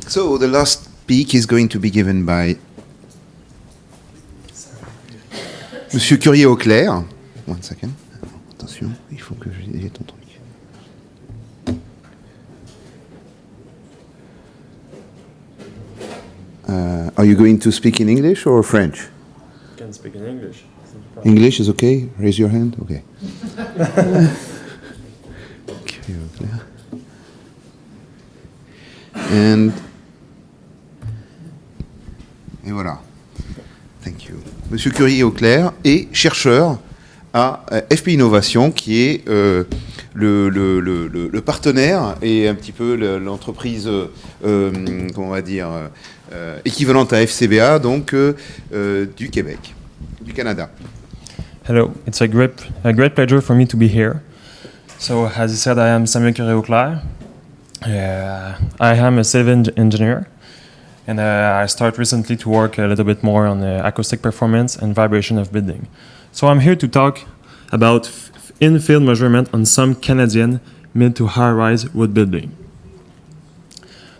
So the last speak is going to be given by Monsieur Cuerrier Auclair. One second. Attention, il faut que j'ai ton truc. Are you going to speak in English or French? I can speak in English. English is okay? Raise your hand. Okay. Et voilà. Thank you. Monsieur Cuerrier Auclair est chercheur à FPInnovations, qui est le partenaire et un petit peu l'entreprise, comment on va dire, équivalente à FCBA, donc du Québec, du Canada. Hello, it's a great pleasure for me to be here. So, as you said, I am Samuel Cuerrier Auclair. I am a civil engineer, and I started recently to work a little bit more on the acoustic performance and vibration of building. So I'm here to talk about in-field measurement on some Canadian mid to high-rise wood building.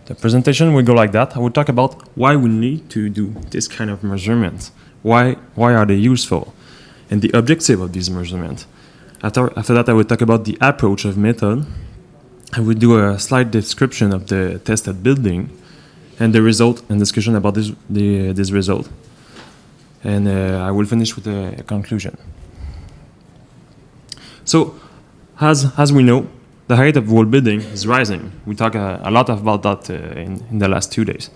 The presentation will go like that. I will talk about why we need to do this kind of measurements. Why are they useful? And the objective of these measurements. After that, I will talk about the approach of method. I will do a slight description of the tested building and the result and discussion about this result. And I will finish with a conclusion. So, as we know, the height of wall building is rising. We talk a lot about that in the last 2 days.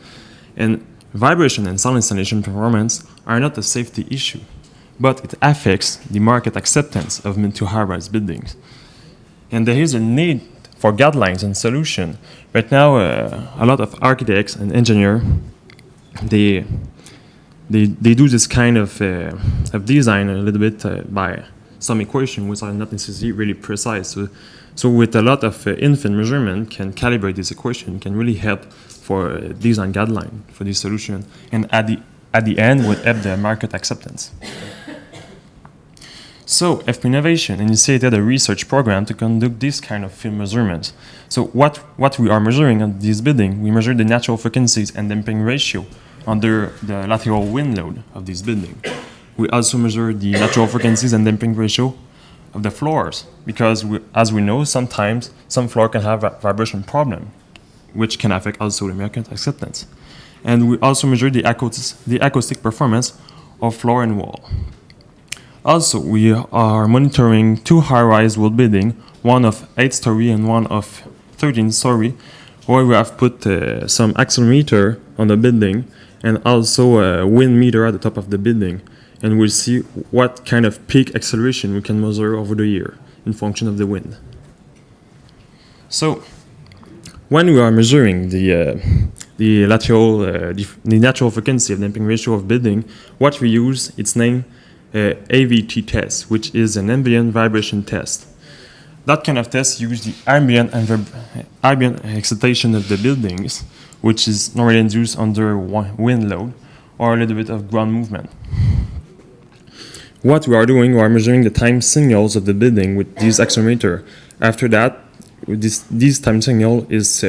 And vibration and sound installation performance are not a safety issue, but it affects the market acceptance of mid to high-rise buildings. And there is a need for guidelines and solutions. Right now, a lot of architects and engineers, they do this kind of design a little bit by some equations which are not necessarily really precise. So with a lot of in-field measurement can calibrate this equation, can really help for design guideline for this solution, and at the end would help the market acceptance. So FPInnovation initiated a research program to conduct this kind of field measurements. So what we are measuring on this building, we measure the natural frequencies and damping ratio under the lateral wind load of this building. We also measure the natural frequencies and damping ratio of the floors, because as we know, sometimes some floor can have a vibration problem, which can affect also the market acceptance. And we also measure the acoustic performance of floor and wall. Also, we are monitoring 2 high-rise wall buildings, one of 8-story and one of 13-story, where we have put some accelerometer on the building and also a wind meter at the top of the building. And we'll see what kind of peak acceleration we can measure over the year in function of the wind. So, when we are measuring the natural frequency of damping ratio of building, what we use, it's named AVT test, which is an ambient vibration test. That kind of test uses the ambient excitation of the buildings, which is normally induced under wind load or a little bit of ground movement. What we are doing, we are measuring the time signals of the building with this accelerometer. After that, this time signal is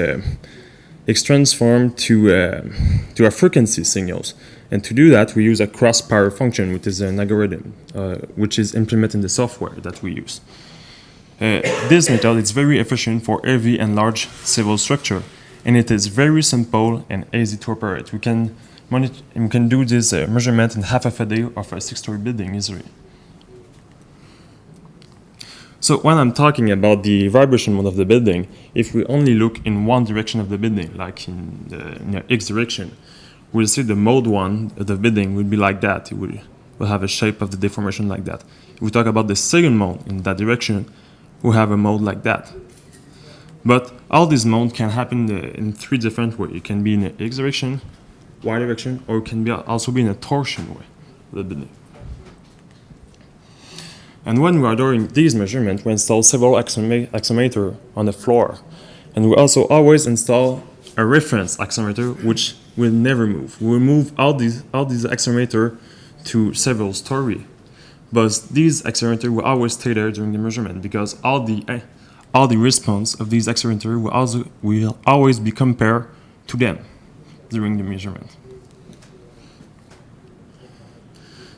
transformed to a frequency signals. And to do that, we use a cross power function, which is an algorithm, which is implemented in the software that we use. This method is very efficient for heavy and large civil structure, and it is very simple and easy to operate. We can do this measurement in half of a day of a 6-story building easily. So when I'm talking about the vibration mode of the building, if we only look in one direction of the building, like in the X direction, we'll see the mode 1 of the building will be like that. It will have a shape of the deformation like that. If we talk about the second mode in that direction, we'll have a mode like that. But all these modes can happen in 3 different ways. It can be in the X direction, Y direction, or it can also be in a torsion way of the building. And when we are doing these measurements, we install several accelerometers on the floor. And we also always install a reference accelerometer, which will never move. We will move all these accelerometers to several stories. But these accelerometers will always stay there during the measurement, because all the response of these accelerometers will always be compared to them. during the measurement.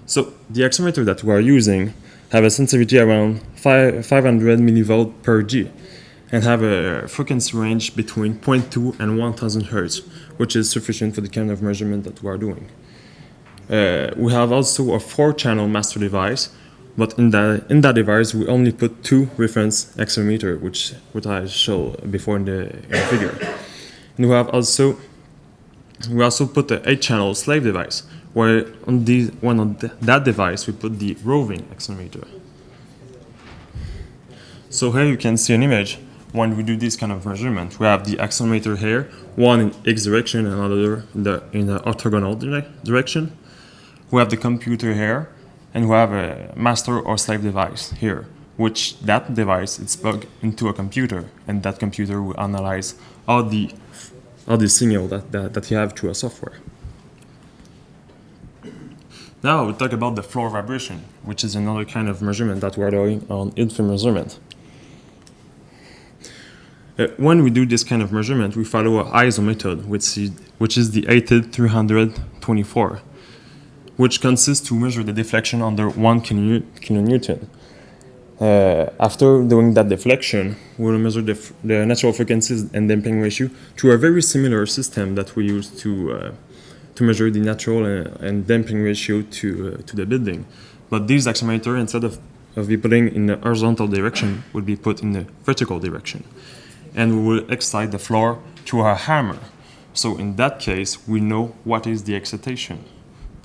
So the accelerometer that we are using have a sensitivity around 500 millivolt per G and have a frequency range between 0.2 and 1000 Hertz, which is sufficient for the kind of measurement that we are doing. We have also a 4-channel master device, but in that device we only put 2 reference accelerometer, which I showed before in the figure. And we also put an 8-channel slave device, where on that device we put the roving accelerometer. So here you can see an image when we do this kind of measurement. We have the accelerometer here, one in X direction and another in the orthogonal direction. We have the computer here, and we have a master or slave device here, which that device is plugged into a computer, and that computer will analyze all the signal that you have through a software. Now we'll talk about the floor vibration, which is another kind of measurement that we are doing on in-film measurement. When we do this kind of measurement, we follow an ISO method, which is the ATID 324, which consists to measure the deflection under 1 kilonewton. After doing that deflection, we'll measure the natural frequencies and damping ratio to a very similar system that we use to measure the natural and damping ratio to the building. But these accelerometer, instead of be putting in the horizontal direction, would be put in the vertical direction. And we will excite the floor through a hammer. So in that case, we know what is the excitation,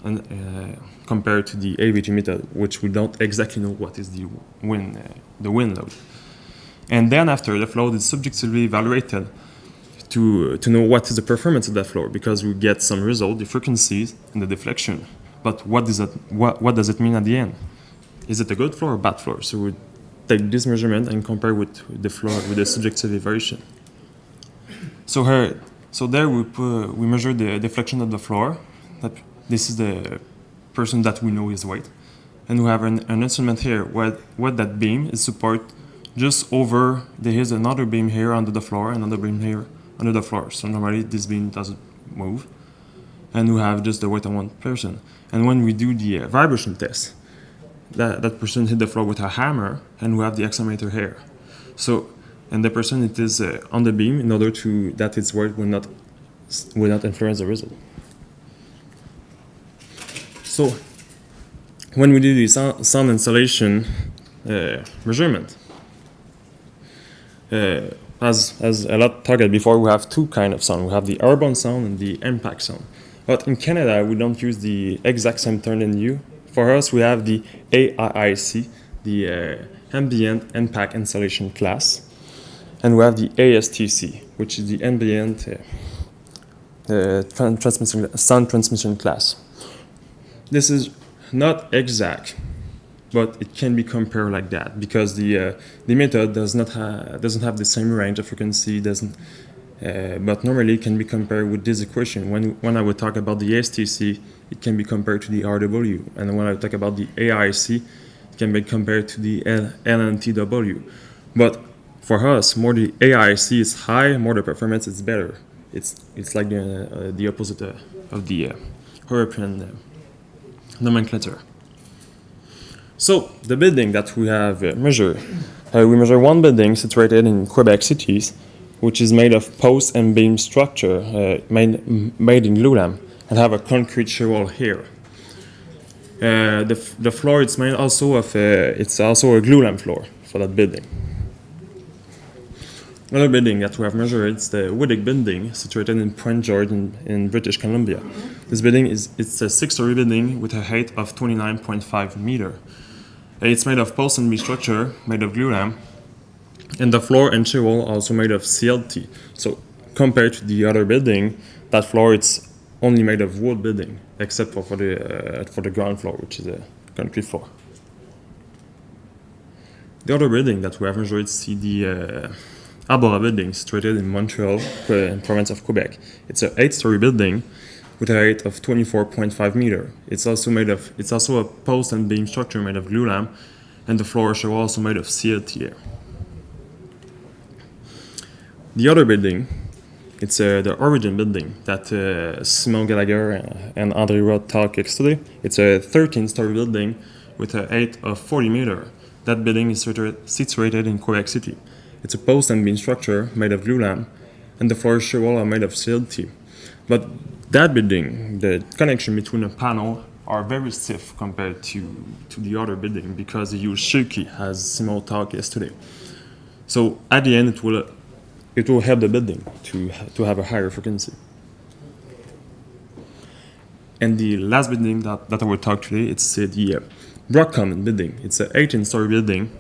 and compared to the AVG method, which we don't exactly know what is the wind load. And then after, the floor is subjectively evaluated to know what is the performance of that floor, because we get some result, the frequencies and the deflection. But what does it mean at the end? Is it a good floor or bad floor? So we take this measurement and compare with the floor with the subjective evaluation. So there we measure the deflection of the floor. This is the person that we know is weight, and we have an instrument here where that beam is support just over. There is another beam here under the floor, another beam here under the floor. So normally this beam doesn't move, and we have just the weight of one person. And when we do the vibration test, that person hit the floor with a hammer, and we have the accelerometer here. So, and the person it is on the beam in order to that its weight will not influence the result. So, when we do the sound installation measurement, as a lot talked before, we have 2 kinds of sound. We have the airborne sound and the impact sound. But in Canada, we don't use the exact same term in you. For us, we have the AIIC, the Ambient Impact Installation Class, and we have the ASTC, which is the Ambient Sound Transmission Class. This is not exact, but it can be compared like that, because the method doesn't have the same range of frequency, but normally it can be compared with this equation. When I would talk about the ASTC, it can be compared to the RW, and when I talk about the AIC, it can be compared to the LNTW. But for us, more the AIC is high, more the performance is better. It's like the opposite of the European nomenclature. So the building that we have measured, we measure one building situated in Quebec cities, which is made of post and beam structure made in glulam, and have a concrete shear here. The floor it's made also of it's also a glulam floor for that building. Another building that we have measured is the WOODRISE building, situated in Prince George in British Columbia. This building it's a 6-story building with a height of 29.5 meters. It's made of post and beam structure made of glulam, and the floor and shear wall also made of CLT. So compared to the other building, that floor it's only made of wood building, except for the ground floor, which is a concrete floor. The other building that we have measured is the Arbora building, situated in Montreal, in province of Quebec. It's an 8-story building with a height of 24.5 meters. It's also a post and beam structure made of glulam, and the floor shear wall also made of CLT. The other building it's the origin building that Simon Gallagher and André Roth talked yesterday. It's a 13-story building with a height of 40 meters. That building is situated in Quebec City. It's a post and beam structure made of glulam, and the floor shear wall are made of CLT. But that building, the connection between the panel are very stiff compared to the other building because they use shaky, as Simon talked yesterday. So at the end, it will help the building to have a higher frequency. And the last building that I will talk today, it's the Brockcommon building. It's an 18-story building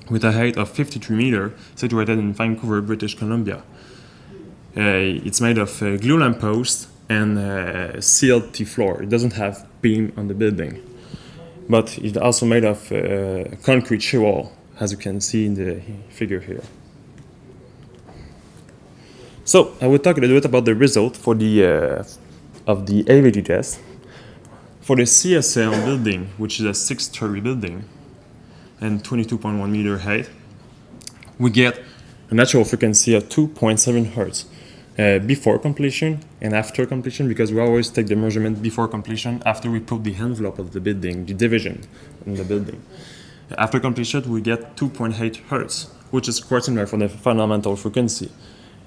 with a height of 53 meters, situated in Vancouver, British Columbia. It's made of glulam post and CLT floor. It doesn't have beam on the building, but it's also made of concrete shear wall, as you can see in the figure here. So I will talk a little bit about the result for the of the AVG test. For the CSL building, which is a 6-story building and 22.1 meter height, we get a natural frequency of 2.7 hertz before completion and after completion, because we always take the measurement before completion after we put the envelope of the building, the division in the building. After completion, we get 2.8 hertz, which is quite similar for the fundamental frequency.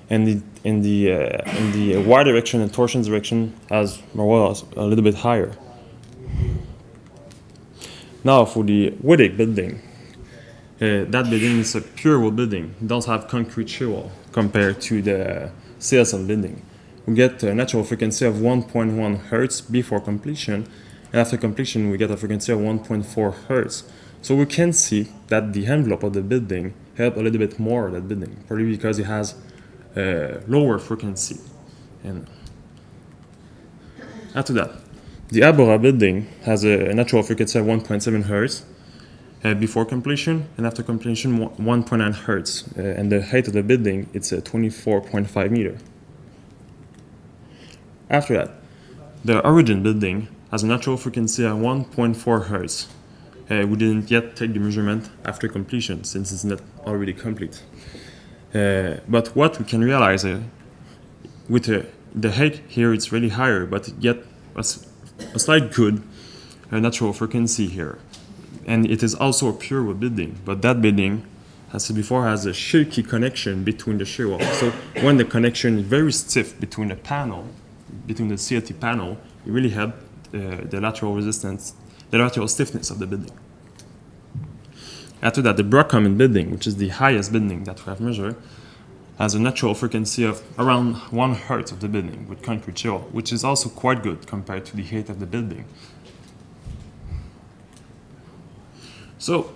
And in the y direction and torsion direction as well as a little bit higher. Now for the Woodig building, that building is a pure wood building. It doesn't have concrete shear wall compared to the CSL building. We get a natural frequency of 1.1 hertz before completion, and after completion we get a frequency of 1.4 hertz. So we can see that the envelope of the building helps a little bit more that building, probably because it has lower frequency. And after that, the Abora building has a natural frequency of 1.7 hertz before completion, and after completion 1.9 hertz. And the height of the building, it's 24.5 meters. After that, the Origin building has a natural frequency of 1.4 hertz. We didn't yet take the measurement after completion since it's not already complete. But what we can realize with the height here, it's really higher, but yet a slight good natural frequency here. And it is also a pure wood building, but that building, as I said before, has a shaky connection between the shear wall. So when the connection is very stiff between the panel, between the CLT panel, it really helps the lateral resistance, the lateral stiffness of the building. After that, the Brockcommon building, which is the highest building that we have measured, has a natural frequency of around 1 hertz of the building with concrete shear wall, which is also quite good compared to the height of the building. So,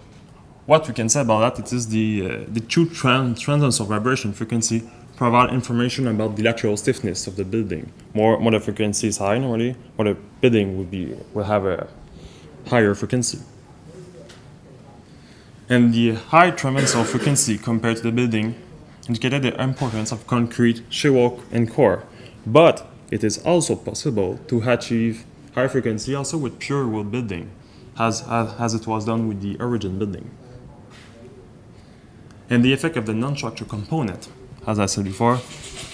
what we can say about that, it is the two transients of vibration frequency provide information about the lateral stiffness of the building. More the frequency is high normally, more the building will have a higher frequency. And the high transversal frequency compared to the building indicated the importance of concrete, shear wall, and core. But it is also possible to achieve high frequency also with pure wood building, as it was done with the Origin building. And the effect of the non-structural component, as I said before,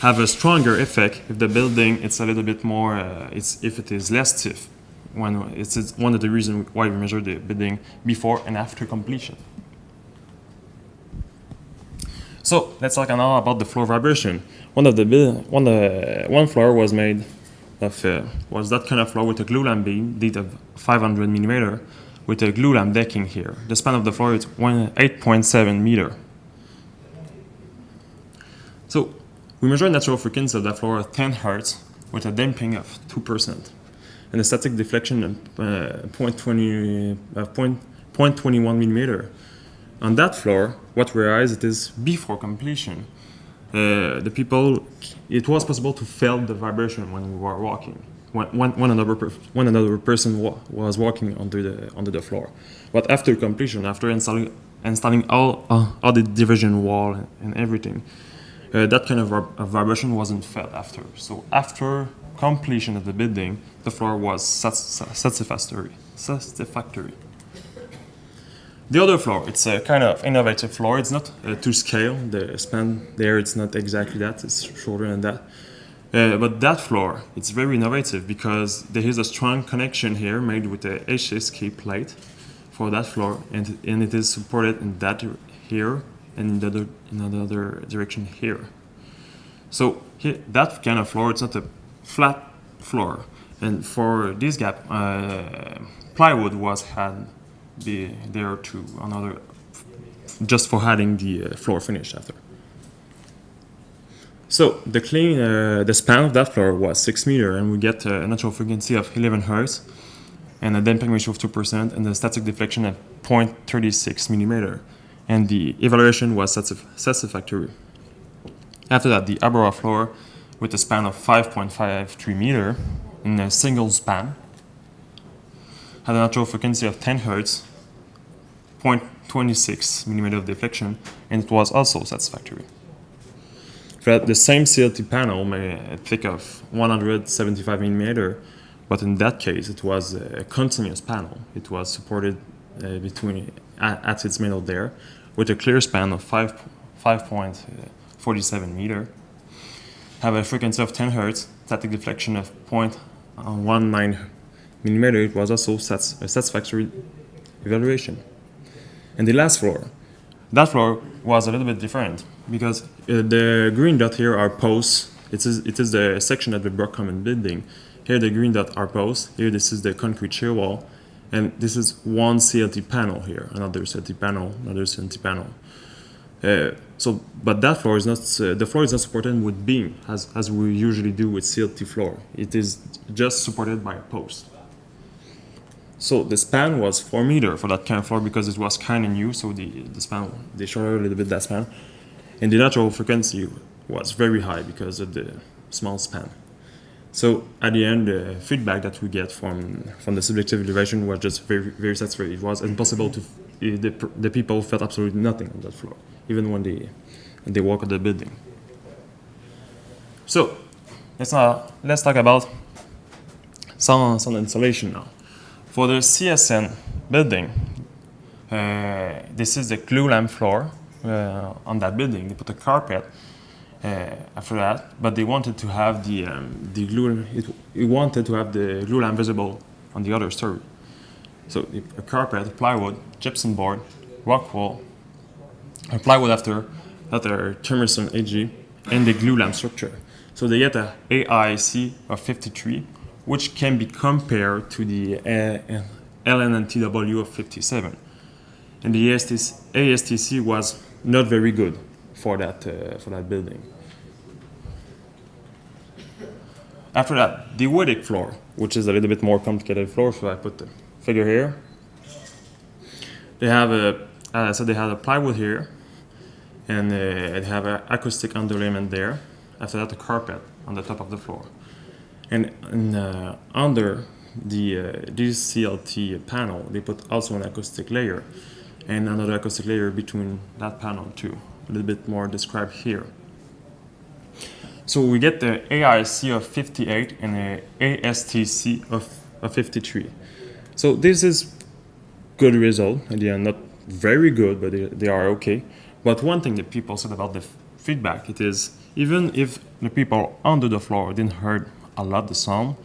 have a stronger effect if the building it's a little bit more, if it is less stiff. It's one of the reasons why we measure the building before and after completion. So let's talk now about the floor vibration. One floor was made of was that kind of floor with a glulam beam, depth of 500 millimeter, with a glulam decking here. The span of the floor is 8.7 meter. So we measure natural frequency of the floor at 10 hertz with a damping of 2%, and a static deflection of 0.21 millimeter. On that floor, what we realize it is before completion. It was possible to feel the vibration when we were walking, when another person was walking onto the floor. But after completion, after installing all the division wall and everything, that kind of vibration wasn't felt after. So after completion of the building, the floor was satisfactory. The other floor, it's a kind of innovative floor. It's not to scale. The span there, it's not exactly that. It's shorter than that. But that floor, it's very innovative because there is a strong connection here made with a HSK plate for that floor, and it is supported in that here and in the other direction here. So here, that kind of floor, it's not a flat floor. And for this gap, plywood was had there to another, just for adding the floor finish after. So the span of that floor was 6 meters, and we get a natural frequency of 11 Hertz, and a damping ratio of 2%, and the static deflection at 0.36 millimeter. And the evaluation was satisfactory. After that, the Arbora floor, with a span of 5.53 meter in a single span, had a natural frequency of 10 Hertz, 0.26 millimeter of deflection, and it was also satisfactory. The same CLT panel may thick of 175 millimeter, but in that case it was a continuous panel. It was supported at its middle there, with a clear span of 5.47 meter, have a frequency of 10 Hertz, static deflection of 0.19 millimeter. It was also a satisfactory evaluation. And the last floor, that floor was a little bit different because the green dot here are posts. It is the section of the Brock Common building. Here the green dot are posts. Here this is the concrete shear wall, and this is one CLT panel here, another CLT panel, another CLT panel. But that floor is not. The floor is not supported with beam as we usually do with CLT floor. It is just supported by a post. So the span was 4 meters for that kind of floor because it was kind of new. So the span, they shortened a little bit that span, and the natural frequency was very high because of the small span. So at the end, the feedback that we get from the subjective evaluation was just very, very satisfactory. It was impossible to. The people felt absolutely nothing on that floor, even when they walk at the building. So let's talk about some installation now. For the CSN building, this is the glue lamp floor on that building. They put a carpet after that, but they wanted to have the glue. It wanted to have the glue lamp visible on the other story. So a carpet, plywood, gypsum board, rock wall, a plywood after thermoson AG, and the glue lamp structure. So they get a AIC of 53, which can be compared to the LNTW of 57. And the ASTC was not very good for that building. After that, the woodic floor, which is a little bit more complicated floor, so I put the figure here. They have they have a plywood here, and they have an acoustic underlayment there. After that, a carpet on the top of the floor. And under this CLT panel, they put also an acoustic layer and another acoustic layer between that panel too, a little bit more described here. So we get the AIC of 58 and the ASTC of 53. So this is good result. They are not very good, but they are okay. But one thing that people said about the feedback, it is even if the people under the floor didn't hear a lot the sound,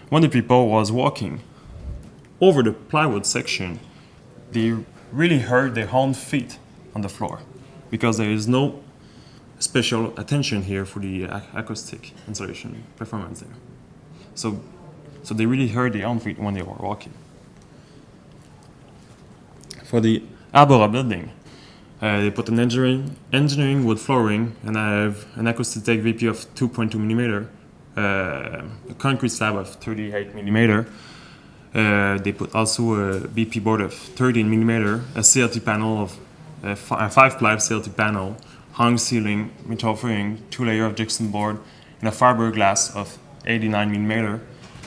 when the people was walking over the plywood section, they really heard their own feet on the floor because there is no special attention here for the acoustic insulation performance there. So they really heard their own feet when they were walking. For the Arbora building, they put an engineering wood flooring, and I have an acoustic VP of 2.2 millimeter, a concrete slab of 38 millimeter. They put also a BP board of 13 millimeter, a CLT panel of a 5-ply CLT panel, hung ceiling, metal framing, 2-layer of gypsum board, and a fiberglass of 89 millimeter,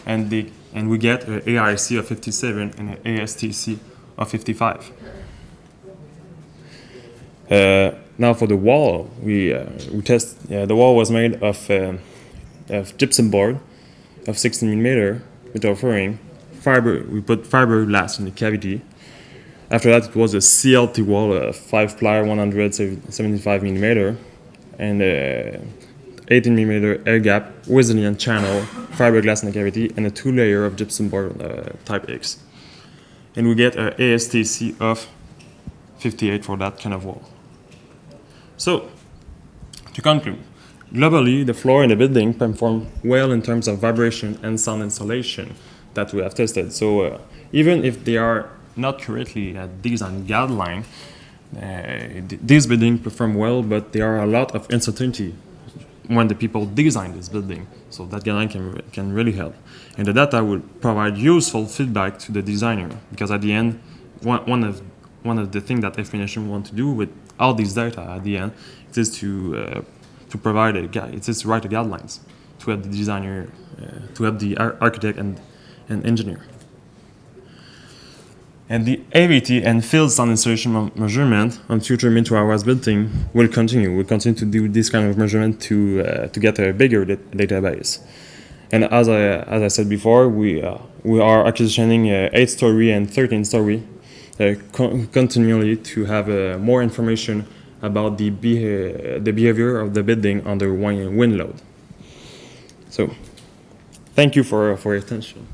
and we get an AIC of 57 and an ASTC of 55. Now for the wall, we test. The wall was made of gypsum board of 16 millimeter metal framing. We put fiberglass in the cavity. After that, it was a CLT wall, a 5-ply 175 millimeter, and a 18 millimeter air gap, resilient channel, fiberglass in the cavity, and a 2-layer of gypsum board type X. And we get a ASTC of 58 for that kind of wall. So, to conclude, globally, the floor in the building perform well in terms of vibration and sound insulation that we have tested. So, even if they are not correctly design guideline, these buildings perform well, but there are a lot of uncertainty when the people design this building. So that guideline can really help. And the data will provide useful feedback to the designer, because at the end, one of the things that FPInnovations want to do with all these data at the end is to provide it is to write the guidelines to help the designer, to help the architect and engineer. And the AVT and field sound insulation measurement on future mid-to-hours building will continue. We'll continue to do this kind of measurement to get a bigger database. And as I said before, we are acquisitioning 8-story and 13-story continually to have more information about the behavior of the building under wind load. So, thank you for your attention.